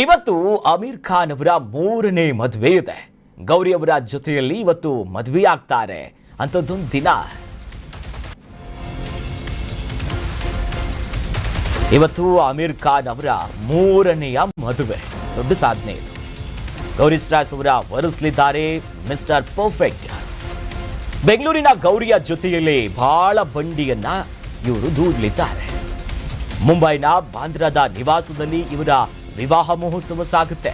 ಇವತ್ತು ಆಮಿರ್ ಖಾನ್ ಅವರ ಮೂರನೇ ಮದುವೆ ಇದೆ. ಗೌರಿ ಅವರ ಜೊತೆಯಲ್ಲಿ ಇವತ್ತು ಮದುವೆ ಆಗ್ತಾರೆ ಅಂತದೊಂದು ದಿನ. ಇವತ್ತು ಆಮಿರ್ ಖಾನ್ ಅವರ ಮೂರನೆಯ ಮದುವೆ, ದೊಡ್ಡ ಸಾಧನೆ ಇದು. ಗೌರಿ ಸ್ಟಾರ್ಸ್ ಅವರ ವರಿಸಲಿದ್ದಾರೆ ಮಿಸ್ಟರ್ ಪರ್ಫೆಕ್ಟ್. ಬೆಂಗಳೂರಿನ ಗೌರಿಯ ಜೊತೆಯಲ್ಲಿ ಬಹಳ ಬಂಡಿಯನ್ನ ಇವರು ದೂಡಲಿದ್ದಾರೆ. ಮುಂಬೈನ ಬಾಂದ್ರಾದ ನಿವಾಸದಲ್ಲಿ ಇವರ ವಿವಾಹ ಮಹೋತ್ಸವ ಸಾಗುತ್ತೆ.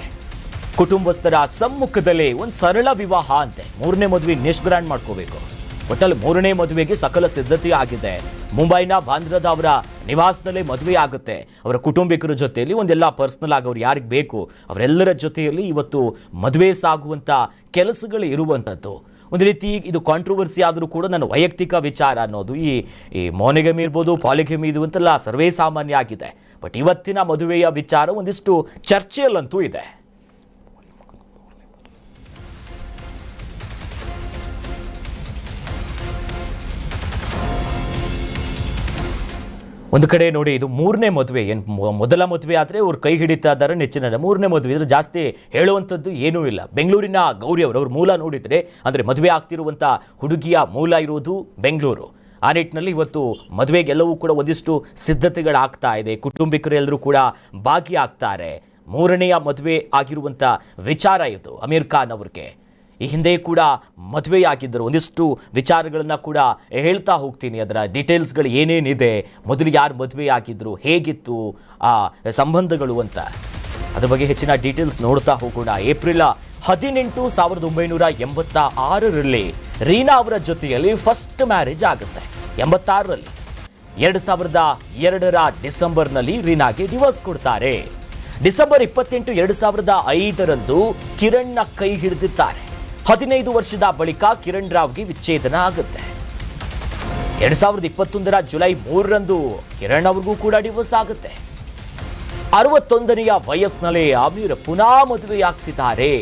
ಕುಟುಂಬಸ್ಥರ ಸಮ್ಮುಖದಲ್ಲೇ ಒಂದು ಸರಳ ವಿವಾಹ ಅಂತೆ. ಮೂರನೇ ಮದುವೆ ನೆಕ್ಸ್ಟ್ ಗ್ರ್ಯಾಂಡ್ ಮಾಡ್ಕೋಬೇಕು. ಒಟ್ಟಲ್ಲಿ ಮೂರನೇ ಮದುವೆಗೆ ಸಕಲ ಸಿದ್ಧತೆ ಆಗಿದೆ. ಮುಂಬೈನ ಬಾಂದ್ರಾದ ಅವರ ನಿವಾಸದಲ್ಲೇ ಮದುವೆ ಆಗುತ್ತೆ. ಅವರ ಕುಟುಂಬಿಕರ ಜೊತೆಯಲ್ಲಿ ಒಂದೆಲ್ಲ ಪರ್ಸನಲ್ ಆಗಿ ಅವ್ರು ಯಾರಿಗೆ ಬೇಕು ಅವರೆಲ್ಲರ ಜೊತೆಯಲ್ಲಿ ಇವತ್ತು ಮದುವೆ ಸಾಗುವಂಥ ಕೆಲಸಗಳು ಇರುವಂಥದ್ದು. ಒಂದು ರೀತಿ ಇದು ಕಾಂಟ್ರವರ್ಸಿ ಆದರೂ ಕೂಡ ನನ್ನ ವೈಯಕ್ತಿಕ ವಿಚಾರ ಅನ್ನೋದು ಈ ಮೋನೋಗಮಿ ಇರ್ಬೋದು, ಪಾಲಿಗಮಿ ಇದು ಅಂತೆಲ್ಲ ಸರ್ವೇ ಸಾಮಾನ್ಯ ಆಗಿದೆ. ಬಟ್ ಇವತ್ತಿನ ಮದುವೆಯ ವಿಚಾರ ಒಂದಿಷ್ಟು ಚರ್ಚೆಯಲ್ಲಂತೂ ಇದೆ. ಒಂದು ಕಡೆ ನೋಡಿ, ಇದು ಮೂರನೇ ಮದುವೆ. ಏನು ಮೊದಲ ಮದುವೆ ಆದರೆ ಅವ್ರು ಕೈ ಹಿಡಿತಾ ಇದ್ದಾರೆ ನೆಚ್ಚಿನ. ಮೂರನೇ ಮದುವೆ ಇದ್ರೆ ಜಾಸ್ತಿ ಹೇಳುವಂಥದ್ದು ಏನೂ ಇಲ್ಲ. ಬೆಂಗಳೂರಿನ ಗೌರಿ ಅವ್ರ ಮೂಲ ನೋಡಿದರೆ, ಅಂದರೆ ಮದುವೆ ಆಗ್ತಿರುವಂಥ ಹುಡುಗಿಯ ಮೂಲ ಇರೋದು ಬೆಂಗಳೂರು. ಆ ನಿಟ್ಟಿನಲ್ಲಿ ಇವತ್ತು ಮದುವೆಗೆಲ್ಲವೂ ಕೂಡ ಒಂದಿಷ್ಟು ಸಿದ್ಧತೆಗಳಾಗ್ತಾ ಇದೆ. ಕುಟುಂಬಿಕರೆಲ್ಲರೂ ಕೂಡ ಭಾಗಿಯಾಗ್ತಾರೆ. ಮೂರನೆಯ ಮದುವೆ ಆಗಿರುವಂಥ ವಿಚಾರ ಇದು ಆಮಿರ್ ಖಾನ್ ಅವ್ರಿಗೆ. ಈ ಹಿಂದೆ ಕೂಡ ಮದುವೆಯಾಗಿದ್ದರು. ಒಂದಿಷ್ಟು ವಿಚಾರಗಳನ್ನು ಕೂಡ ಹೇಳ್ತಾ ಹೋಗ್ತೀನಿ, ಅದರ ಡೀಟೇಲ್ಸ್ಗಳು ಏನೇನಿದೆ, ಮೊದಲು ಯಾರು ಮದುವೆ ಆಗಿದ್ದರು, ಹೇಗಿತ್ತು ಆ ಸಂಬಂಧಗಳು ಅಂತ, ಅದ್ರ ಬಗ್ಗೆ ಹೆಚ್ಚಿನ ಡೀಟೇಲ್ಸ್ ನೋಡ್ತಾ ಹೋಗೋಣ. ಏಪ್ರಿಲ್ 18, 1986ರಲ್ಲಿ ರೀನಾ ಅವರ ಜೊತೆಯಲ್ಲಿ ಫಸ್ಟ್ ಮ್ಯಾರೇಜ್ ಆಗುತ್ತೆ. 86ರಲ್ಲಿ 2002ರ ಡಿಸೆಂಬರ್ನಲ್ಲಿ ರೀನಾಗೆ ಡಿವೋರ್ಸ್ ಕೊಡ್ತಾರೆ. ಡಿಸೆಂಬರ್ 28, 2005ರಂದು ಕಿರಣ್ನ ಕೈ ಹಿಡಿದಿದ್ದಾರೆ. 15 ವರ್ಷದ ಬಳಿಕ ಕಿರಣ್ ರಾವ್ಗೆ ವಿಚ್ಛೇದನ ಆಗುತ್ತೆ. 2021ರ ಜುಲೈ 3ರಂದು ಕಿರಣ್ ಅವ್ರಿಗೂ ಕೂಡ ಡಿವೋರ್ಸ್ ಆಗುತ್ತೆ. 61ನೆಯ ವಯಸ್ಸಿನಲ್ಲೇ ಆಮಿರ್ ಪುನಃ ಮದುವೆಯಾಗ್ತಿದ್ದಾರೆ.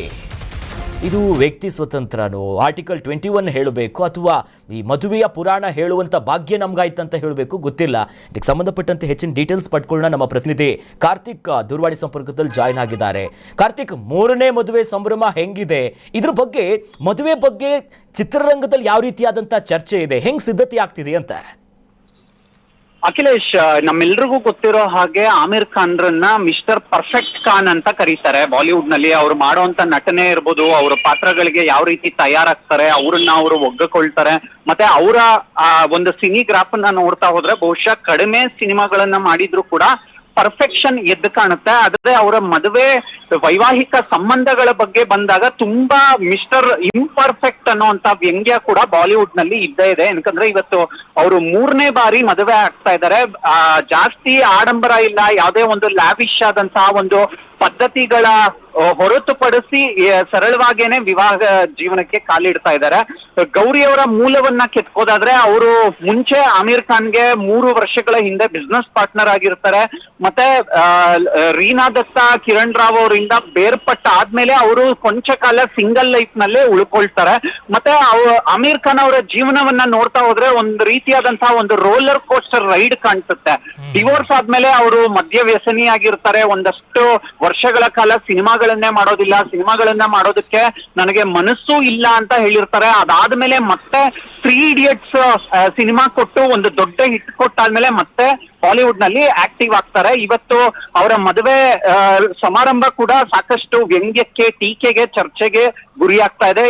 ಇದು ವ್ಯಕ್ತಿ ಸ್ವತಂತ್ರನೋ, ಆರ್ಟಿಕಲ್ 21 ಹೇಳಬೇಕು, ಅಥವಾ ಈ ಮದುವೆಯ ಪುರಾಣ ಹೇಳುವಂಥ ಭಾಗ್ಯ ನಮ್ಗಾಯ್ತಂತ ಹೇಳಬೇಕು, ಗೊತ್ತಿಲ್ಲ. ಇದಕ್ಕೆ ಸಂಬಂಧಪಟ್ಟಂತೆ ಹೆಚ್ಚಿನ ಡೀಟೇಲ್ಸ್ ಪಡ್ಕೊಳ್ಳೋಣ. ನಮ್ಮ ಪ್ರತಿನಿಧಿ ಕಾರ್ತಿಕ್ ದೂರವಾಣಿ ಸಂಪರ್ಕದಲ್ಲಿ ಜಾಯ್ನ್ ಆಗಿದ್ದಾರೆ. ಕಾರ್ತಿಕ್, ಮೂರನೇ ಮದುವೆ ಸಂಭ್ರಮ ಹೆಂಗಿದೆ? ಇದ್ರ ಬಗ್ಗೆ, ಮದುವೆ ಬಗ್ಗೆ ಚಿತ್ರರಂಗದಲ್ಲಿ ಯಾವ ರೀತಿಯಾದಂಥ ಚರ್ಚೆ ಇದೆ, ಹೆಂಗ್ ಸಿದ್ಧತೆ ಆಗ್ತಿದೆ ಅಂತ? ಅಖಿಲೇಶ್, ನಮ್ಮೆಲ್ರಿಗೂ ಗೊತ್ತಿರೋ ಹಾಗೆ ಆಮಿರ್ ಖಾನ್ರನ್ನ ಮಿಸ್ಟರ್ ಪರ್ಫೆಕ್ಟ್ ಖಾನ್ ಅಂತ ಕರೀತಾರೆ ಬಾಲಿವುಡ್ ನಲ್ಲಿ. ಅವ್ರು ಮಾಡುವಂತ ನಟನೆ ಇರ್ಬೋದು, ಅವರ ಪಾತ್ರಗಳಿಗೆ ಯಾವ ರೀತಿ ತಯಾರಾಗ್ತಾರೆ, ಅವ್ರನ್ನ ಅವರು ಒಗ್ಗಿಕೊಳ್ತಾರೆ, ಮತ್ತೆ ಅವರ ಒಂದು ಸಿನಿಗ್ರಾಫ್ ನ ನೋಡ್ತಾ ಹೋದ್ರೆ ಬಹುಶಃ ಕಡಿಮೆ ಸಿನಿಮಾಗಳನ್ನ ಮಾಡಿದ್ರು ಕೂಡ ಪರ್ಫೆಕ್ಷನ್ ಎದ್ದು ಕಾಣುತ್ತೆ. ಆದ್ರೆ ಅವರ ಮದುವೆ ವೈವಾಹಿಕ ಸಂಬಂಧಗಳ ಬಗ್ಗೆ ಬಂದಾಗ ತುಂಬಾ ಮಿಸ್ಟರ್ ಇಂಪರ್ಫೆಕ್ಟ್ ಅನ್ನುವಂತ ವ್ಯಂಗ್ಯ ಕೂಡ ಬಾಲಿವುಡ್ ನಲ್ಲಿ ಇದ್ದೇ ಇದೆ. ಯಾಕಂದ್ರೆ ಇವತ್ತು ಅವರು ಮೂರನೇ ಬಾರಿ ಮದುವೆ ಆಗ್ತಾ ಇದ್ದಾರೆ. ಜಾಸ್ತಿ ಆಡಂಬರ ಇಲ್ಲ, ಯಾವುದೇ ಒಂದು ಲ್ಯಾವಿಶ್ ಆದಂತಹ ಒಂದು ಪದ್ಧತಿಗಳ ಹೊರತುಪಡಿಸಿ ಸರಳವಾಗೇನೆ ವಿವಾಹ ಜೀವನಕ್ಕೆ ಕಾಲಿಡ್ತಾ ಇದ್ದಾರೆ. ಗೌರಿ ಅವರ ಮೂಲವನ್ನ ಕೆತ್ಕೋದಾದ್ರೆ, ಅವರು ಮುಂಚೆ ಆಮಿರ್ ಖಾನ್ಗೆ 3 ವರ್ಷಗಳ ಹಿಂದೆ ಬಿಸ್ನೆಸ್ ಪಾರ್ಟ್ನರ್ ಆಗಿರ್ತಾರೆ. ಮತ್ತೆ ರೀನಾ ದತ್ತಾ, ಕಿರಣ್ ರಾವ್ ಅವರಿಂದ ಬೇರ್ಪಟ್ಟ ಆದ್ಮೇಲೆ ಅವರು ಕೊಂಚ ಕಾಲ ಸಿಂಗಲ್ ಲೈಫ್ ನಲ್ಲೇ ಉಳ್ಕೊಳ್ತಾರೆ. ಮತ್ತೆ ಆಮಿರ್ ಖಾನ್ ಅವರ ಜೀವನವನ್ನ ನೋಡ್ತಾ ಹೋದ್ರೆ ಒಂದು ರೀತಿಯಾದಂತಹ ಒಂದು ರೋಲರ್ ಕೋಸ್ಟರ್ ರೈಡ್ ಕಾಣಿಸುತ್ತೆ. ಡಿವೋರ್ಸ್ ಆದ್ಮೇಲೆ ಅವರು ಮದ್ಯ ವ್ಯಸನಿ ಆಗಿರ್ತಾರೆ. ಒಂದಷ್ಟು ವರ್ಷಗಳ ಕಾಲ ಸಿನಿಮಾಗಳನ್ನೇ ಮಾಡೋದಿಲ್ಲ, ಸಿನಿಮಾಗಳನ್ನ ಮಾಡೋದಕ್ಕೆ ನನಗೆ ಮನಸ್ಸು ಇಲ್ಲ ಅಂತ ಹೇಳಿರ್ತಾರೆ. ಅದಾದ್ಮೇಲೆ ಮತ್ತೆ 3 Idiots ಸಿನಿಮಾ ಕೊಟ್ಟು ಒಂದು ದೊಡ್ಡ ಹಿಟ್ ಕೊಟ್ಟಾದ್ಮೇಲೆ ಮತ್ತೆ ಬಾಲಿವುಡ್ ನಲ್ಲಿ ಆಕ್ಟಿವ್ ಆಗ್ತಾರೆ. ಇವತ್ತು ಅವರ ಮದುವೆ ಸಮಾರಂಭ ಕೂಡ ಸಾಕಷ್ಟು ವ್ಯಂಗ್ಯಕ್ಕೆ, ಟೀಕೆಗೆ, ಚರ್ಚೆಗೆ ಗುರಿ ಆಗ್ತಾ ಇದೆ.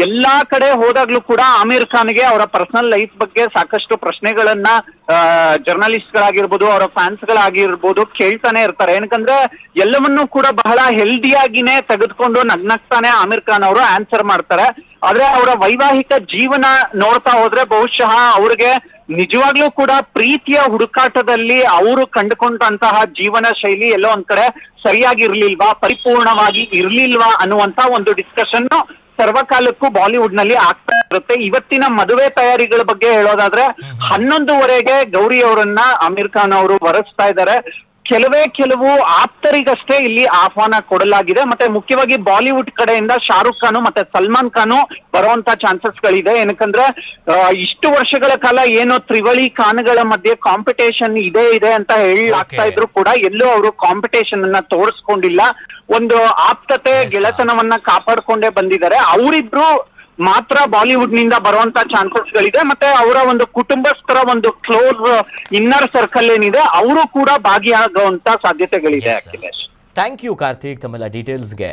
ಎಲ್ಲಾ ಕಡೆ ಹೋದಾಗ್ಲೂ ಕೂಡ ಆಮಿರ್ ಖಾನ್ಗೆ ಅವರ ಪರ್ಸನಲ್ ಲೈಫ್ ಬಗ್ಗೆ ಸಾಕಷ್ಟು ಪ್ರಶ್ನೆಗಳನ್ನ ಜರ್ನಲಿಸ್ಟ್ ಗಳಾಗಿರ್ಬೋದು, ಅವರ ಫ್ಯಾನ್ಸ್ ಗಳಾಗಿರ್ಬೋದು ಕೇಳ್ತಾನೆ ಇರ್ತಾರೆ. ಏನಕ್ಕಂದ್ರೆ ಎಲ್ಲವನ್ನೂ ಕೂಡ ಬಹಳ ಹೆಲ್ದಿಯಾಗಿನೇ ತೆಗೆದುಕೊಂಡು ನಗ್ನಗ್ತಾನೆ ಆಮಿರ್ ಖಾನ್ ಅವರು ಆನ್ಸರ್ ಮಾಡ್ತಾರೆ. ಆದ್ರೆ ಅವರ ವೈವಾಹಿಕ ಜೀವನ ನೋಡ್ತಾ ಹೋದ್ರೆ ಬಹುಶಃ ಅವ್ರಿಗೆ ನಿಜವಾಗ್ಲೂ ಕೂಡ ಪ್ರೀತಿಯ ಹುಡುಕಾಟದಲ್ಲಿ ಅವರು ಕಂಡುಕೊಂಡಂತಹ ಜೀವನ ಶೈಲಿ ಎಲ್ಲೋ ಒಂದ್ ಕಡೆ ಸರಿಯಾಗಿರ್ಲಿಲ್ವಾ, ಪರಿಪೂರ್ಣವಾಗಿ ಇರ್ಲಿಲ್ವಾ ಅನ್ನುವಂತ ಒಂದು ಡಿಸ್ಕಷನ್ ಸರ್ವಕಾಲಕ್ಕೂ ಬಾಲಿವುಡ್ ನಲ್ಲಿ ಆಗ್ತಾ ಇರುತ್ತೆ. ಇವತ್ತಿನ ಮದುವೆ ತಯಾರಿಗಳ ಬಗ್ಗೆ ಹೇಳೋದಾದ್ರೆ 11ವರೆಗೆ ಗೌರಿ ಅವರನ್ನ ಆಮಿರ್ ಖಾನ್ ಅವರು ವರಿಸ್ತಾ ಇದ್ದಾರೆ. ಕೆಲವು ಆಪ್ತರಿಗಷ್ಟೇ ಇಲ್ಲಿ ಆಹ್ವಾನ ಕೊಡಲಾಗಿದೆ. ಮತ್ತೆ ಮುಖ್ಯವಾಗಿ ಬಾಲಿವುಡ್ ಕಡೆಯಿಂದ ಶಾರುಖ್ ಖಾನ್ ಮತ್ತೆ ಸಲ್ಮಾನ್ ಖಾನ್ ಬರುವಂತ ಚಾನ್ಸಸ್ ಗಳಿದೆ. ಏನಕ್ಕಂದ್ರೆ ಇಷ್ಟು ವರ್ಷಗಳ ಕಾಲ ಏನೋ ತ್ರಿವಳಿ ಖಾನ್ಗಳ ಮಧ್ಯೆ ಕಾಂಪಿಟೇಷನ್ ಇದೆ ಅಂತ ಹೇಳಲಾಗ್ತಾ ಇದ್ರು ಕೂಡ ಎಲ್ಲೂ ಅವರು ಕಾಂಪಿಟೇಷನ್ ಅನ್ನ ತೋರಿಸ್ಕೊಂಡಿಲ್ಲ. ಒಂದು ಆಪ್ತತೆ ಗೆಳೆತನವನ್ನ ಕಾಪಾಡ್ಕೊಂಡೇ ಬಂದಿದ್ದಾರೆ. ಅವರಿಬ್ರು ಮಾತ್ರ ಬಾಲಿವುಡ್ ನಿಂದ ಬರುವಂತ ಚಾನ್ಸಸ್ ಗಳಿದೆ. ಮತ್ತೆ ಅವರ ಒಂದು ಕುಟುಂಬಸ್ಥರ ಒಂದು ಕ್ಲೋಸ್ ಇನ್ನರ್ ಸರ್ಕಲ್ ಏನಿದೆ ಅವರು ಕೂಡ ಭಾಗಿಯಾಗುವಂತ ಸಾಧ್ಯತೆಗಳಿದೆ. ಅಖಿಲೇಶ್, ಥ್ಯಾಂಕ್ ಯು ಕಾರ್ತಿಕ್ ತಮ್ಮೆಲ್ಲ ಡೀಟೇಲ್ಸ್ಗೆ.